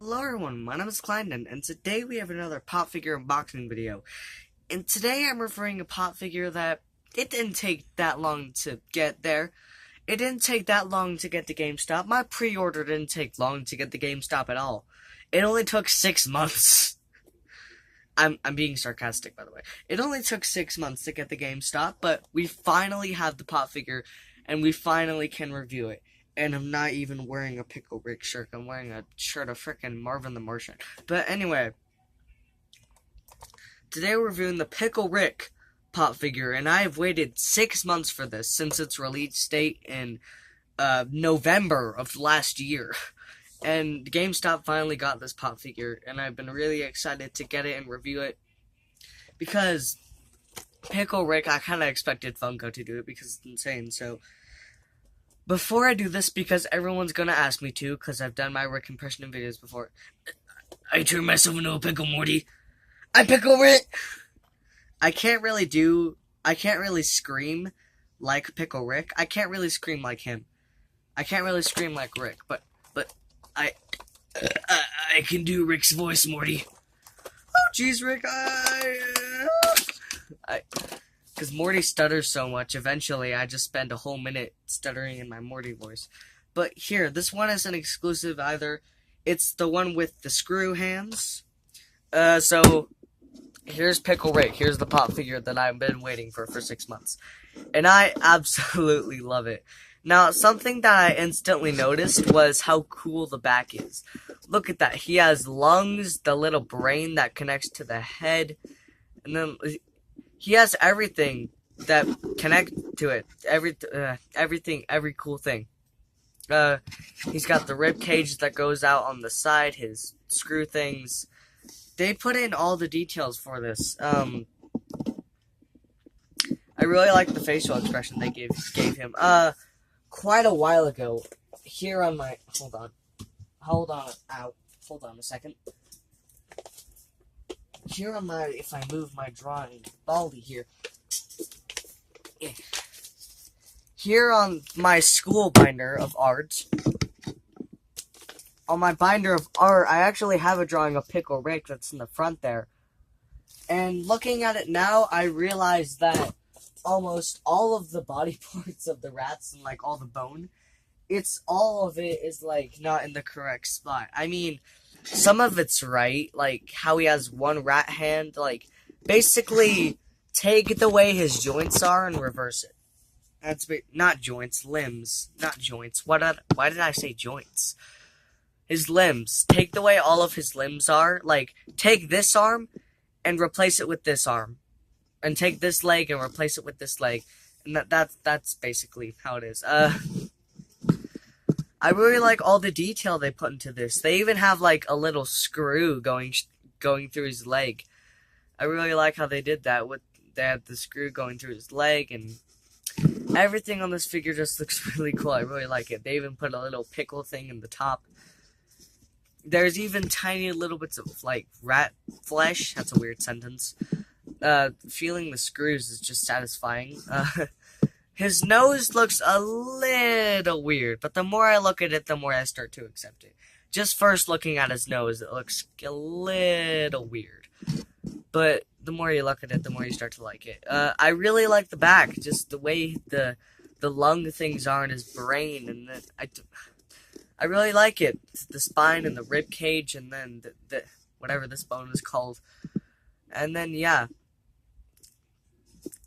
Hello everyone, my name is Kleindon, and today we have another pop figure unboxing video. And today I'm reviewing a pop figure that it didn't take that long to get there. It didn't take that long to get to GameStop. My pre-order didn't take long to get to GameStop at all. It only took 6 months. I'm being sarcastic, by the way. It only took 6 months to get the GameStop, but we finally have the pop figure, and we finally can review it. And I'm not even wearing a Pickle Rick shirt. I'm wearing a shirt of frickin' Marvin the Martian. But anyway, today we're reviewing the Pickle Rick pop figure, and I have waited 6 months for this since its release date in November of last year. And GameStop finally got this pop figure, and I've been really excited to get it and review it. Because Pickle Rick, I kind of expected Funko to do it because it's insane, so before I do this, because everyone's gonna ask me to, because I've done my Rick impression in videos before, I turn myself into a pickle, Morty. I Pickle Rick! I can't really scream like Pickle Rick. I can't really scream like him. I can't really scream like Rick, but I can do Rick's voice, Morty. Oh, jeez, Rick, because Morty stutters so much, eventually I just spend a whole minute stuttering in my Morty voice. But here, this one is an exclusive either. It's the one with the screw hands. So, here's Pickle Rick. Here's the pop figure that I've been waiting for 6 months. And I absolutely love it. Now, something that I instantly noticed was how cool the back is. Look at that. He has lungs, the little brain that connects to the head, and then he has everything that connect to it. Everything, every cool thing. He's got the rib cage that goes out on the side, his screw things. They put in all the details for this. I really like the facial expression they gave him. Quite a while ago, here on my, hold on a second. Here on my, if I move my drawing baldy here. Here on my school binder of art, on my binder of art, I actually have a drawing of Pickle Rick that's in the front there. And looking at it now, I realize that almost all of the body parts of the rats and like all the bone, all of it is like not in the correct spot. I mean, some of it's right, like how he has one rat hand, like basically take the way his joints are and reverse it. That's not joints, limbs, not joints. Why did I say joints? His limbs. Take the way all of his limbs are, like take this arm and replace it with this arm. And take this leg and replace it with this leg. And that's basically how it is. I really like all the detail they put into this. They even have like a little screw going through his leg. I really like how they did that. They had the screw going through his leg, and everything on this figure just looks really cool. I really like it. They even put a little pickle thing in the top. There's even tiny little bits of like rat flesh. That's a weird sentence. Feeling the screws is just satisfying. His nose looks a little weird, but the more I look at it, the more I start to accept it. Just first looking at his nose, it looks a little weird. But the more you look at it, the more you start to like it. I really like the back, just the way the lung things are in his brain, and I really like it. The spine and the rib cage, and then the whatever this bone is called. And then, yeah.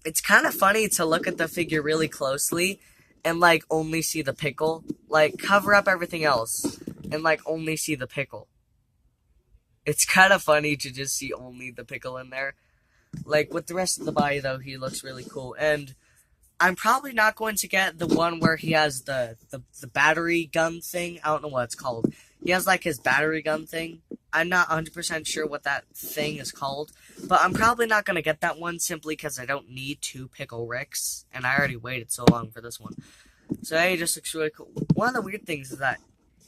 It's kind of funny to look at the figure really closely and, like, only see the pickle. Like, cover up everything else and, like, only see the pickle. It's kind of funny to just see only the pickle in there. Like, with the rest of the body, though, he looks really cool. And I'm probably not going to get the one where he has the battery gun thing. I don't know what it's called. He has, like, his battery gun thing. I'm not 100% sure what that thing is called, but I'm probably not going to get that one simply because I don't need 2 Pickle Ricks, and I already waited so long for this one. So he just looks really cool. One of the weird things is that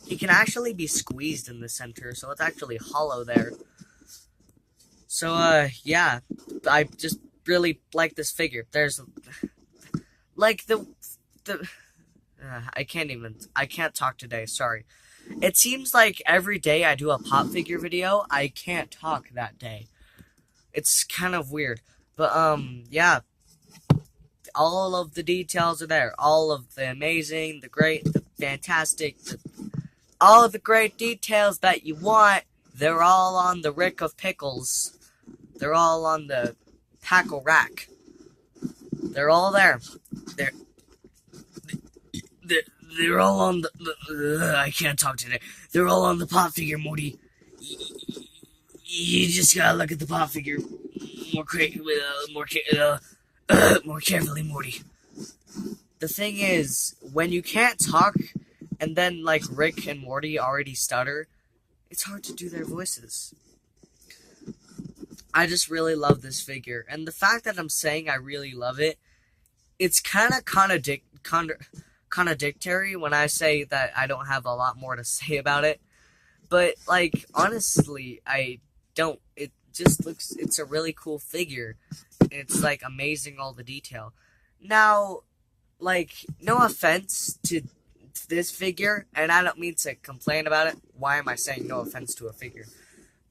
he can actually be squeezed in the center, so it's actually hollow there. So, yeah, I just really like this figure. There's, like, I can't talk today, sorry. It seems like every day I do a pop figure video, I can't talk that day. It's kind of weird. But, yeah. All of the details are there. All of the amazing, the great, the fantastic, all of the great details that you want, they're all on the Rick of Pickles. They're all on the Pickle rack. They're all there. They're they're all on the I can't talk today. They're all on the pop figure, Morty. You just gotta look at the pop figure more carefully, Morty. The thing is, when you can't talk, and then like Rick and Morty already stutter, it's hard to do their voices. I just really love this figure, and the fact that I'm saying I really love it, it's kind of contradictory when I say that I don't have a lot more to say about it. But like honestly, I don't. It just looks. It's a really cool figure. It's like amazing, all the detail. Now, like, no offense to this figure, and I don't mean to complain about it. Why am I saying no offense to a figure?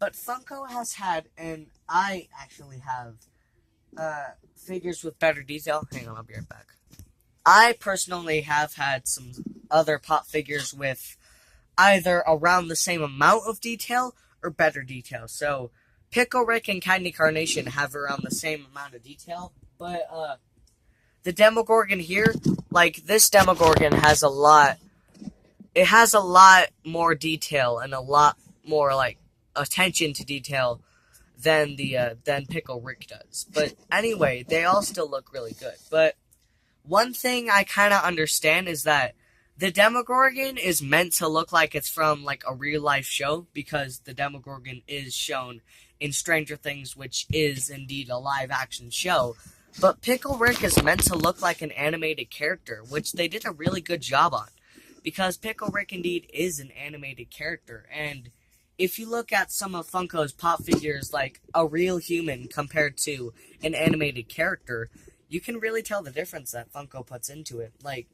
But Funko has had, and I actually have, figures with better detail. Hang on, I'll be right back. I personally have had some other pop figures with either around the same amount of detail or better detail. So, Pickle, Rick, and Candy Carnation have around the same amount of detail, but, the Demogorgon here, like, this Demogorgon has a lot, it has a lot more detail and a lot more, like, attention to detail than than Pickle Rick does. But anyway, they all still look really good. But one thing I kind of understand is that the Demogorgon is meant to look like it's from, like, a real-life show, because the Demogorgon is shown in Stranger Things, which is indeed a live-action show. But Pickle Rick is meant to look like an animated character, which they did a really good job on. Because Pickle Rick indeed is an animated character, and if you look at some of Funko's pop figures, like a real human compared to an animated character, you can really tell the difference that Funko puts into it. Like,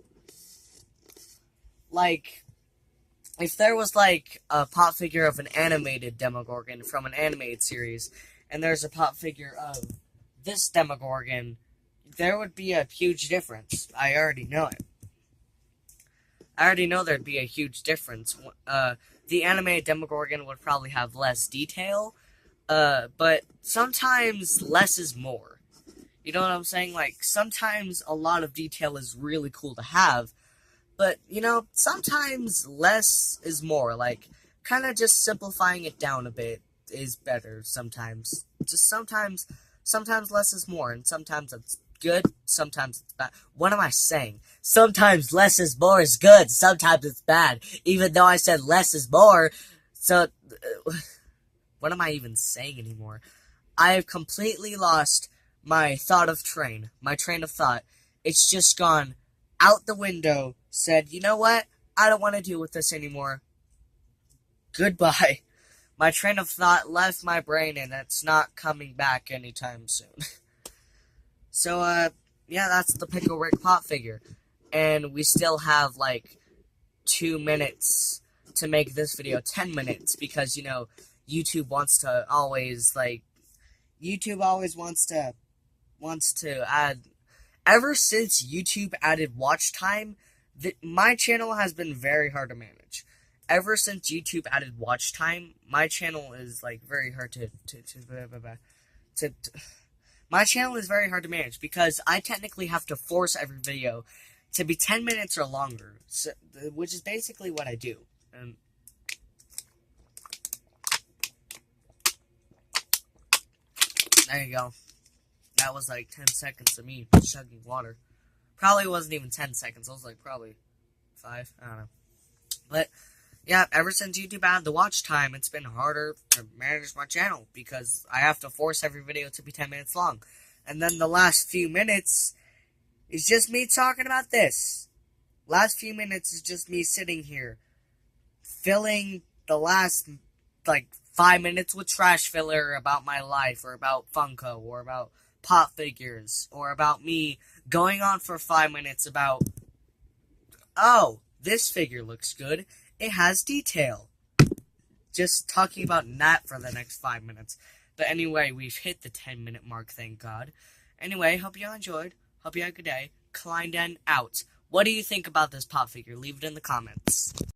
if there was, like, a pop figure of an animated Demogorgon from an animated series, and there's a pop figure of this Demogorgon, there would be a huge difference. I already know it. I already know there'd be a huge difference. The animated Demogorgon would probably have less detail, but sometimes less is more. You know what I'm saying? Like, sometimes a lot of detail is really cool to have, but, you know, sometimes less is more. Like, kind of just simplifying it down a bit is better sometimes. Just sometimes less is more, and sometimes it's good, sometimes it's bad. What am I saying? Sometimes less is more is good, sometimes it's bad. Even though I said less is more, so, what am I even saying anymore? I have completely lost my train of thought. It's just gone out the window, said, you know what? I don't want to deal with this anymore. Goodbye. My train of thought left my brain, and it's not coming back anytime soon. So, yeah, that's the Pickle Rick pop figure. And we still have, like, 2 minutes to make this video 10 minutes, because, you know, YouTube wants to always, like, YouTube always wants to add, ever since YouTube added watch time, my channel has been very hard to manage. Ever since YouTube added watch time, my channel is, like, very hard to my channel is very hard to manage, because I technically have to force every video to be 10 minutes or longer, so, which is basically what I do. There you go. That was like 10 seconds of me chugging water. Probably wasn't even 10 seconds. I was like probably 5. I don't know. But, yeah, ever since YouTube added the watch time, it's been harder to manage my channel, because I have to force every video to be 10 minutes long. And then the last few minutes is just me talking about this. Last few minutes is just me sitting here, filling the last, like, 5 minutes with trash filler about my life, or about Funko, or about pop figures, or about me going on for 5 minutes about, oh, this figure looks good. It has detail. Just talking about that for the next 5 minutes. But anyway, we've hit the 10-minute mark, thank God. Anyway, hope you all enjoyed. Hope you had a good day. Kleinen out. What do you think about this pop figure? Leave it in the comments.